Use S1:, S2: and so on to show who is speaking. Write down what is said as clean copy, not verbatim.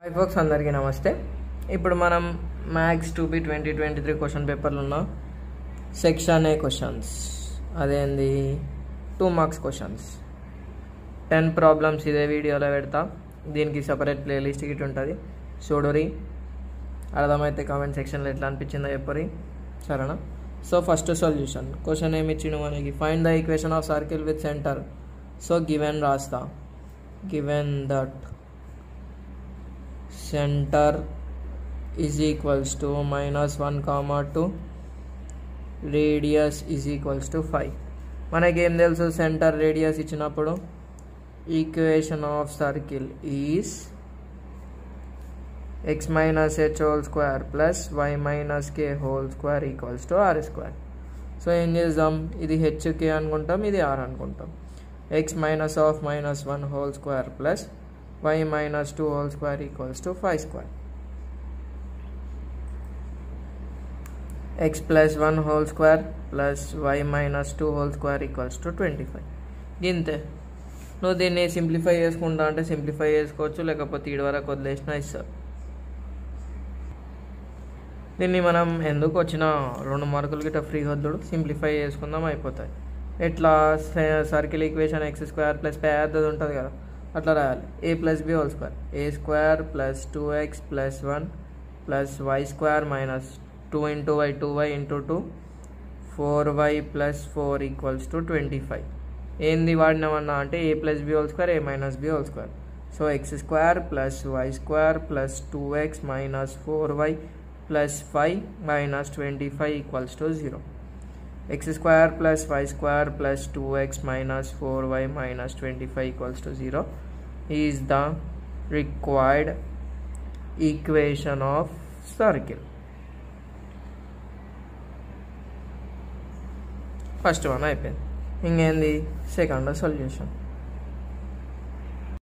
S1: Hi folks, అందరికీ నమస్తే. ఇప్పుడు మనం మ్యాథ్స్ 2B 2023 క్వశ్చన్ పేపర్లు ఉన్న సెక్షన్ ఏ క్వశ్చన్స్, అదేంది 2 మార్క్స్ క్వశ్చన్స్ 10 ప్రాబ్లమ్స్ ఇదే వీడియోలో పెడతా. దీనికి సపరేట్ ప్లేలిస్ట్ ఇటు ఉంటుంది, చూడురి. అర్థమైతే కామెంట్ సెక్షన్లో ఎట్లా అనిపించిందో చెప్పరి, సరేనా? సో ఫస్ట్ సొల్యూషన్ క్వశ్చన్ ఏమి ఇచ్చిండు మనకి, find the equation of circle with centre. So given రాస్తా, given that center is equals to -1, 2 radius is equals to 5. మనకి ఏం తెలుసు, సెంటర్ రేడియస్ ఇచ్చినప్పుడు equation of circle is x minus h whole square plus y minus k whole square equals to r square. So ఏం చేద్దాం, ఇది hk అనుకుంటాం, ఇది r అనుకుంటాం. x minus of -1 whole square plus y minus 2 whole square equals to 5 square. x plus 1 whole square plus y minus 2 whole square equals to 25. ఇంతే. నువ్వు దీన్ని simplify చేసుకుంటా అంటే సింప్లిఫై చేసుకోవచ్చు, లేకపోతే ఈడ వరకు వదిలేసినా ఇస్తారు. దీన్ని మనం ఎందుకు వచ్చిన 2 మార్కులు గిట్ట ఫ్రీ వద్దుడు, సింప్లిఫై చేసుకుందాం, అయిపోతాయి. ఎట్లా, సర్కిల్ ఈక్వేషన్ x² ప్లస్ పెద్దది ఉంటుంది కదా, అట్లా రాయాలి. a plus b whole square, a² plus 2x plus 1 plus y² minus 2 into y 2y into 2 4y plus 4 equals to 25. ఏంది వాడినామన్నా అంటే a plus b whole square, a minus b whole square. So x² plus y² plus 2x minus 4y plus 5 minus 25 equals to 0. x² plus y² plus 2x minus 4y minus 25 equals to 0 is the required equation of circle. First one అయిపోయింది. ఇంకేంది, second solution.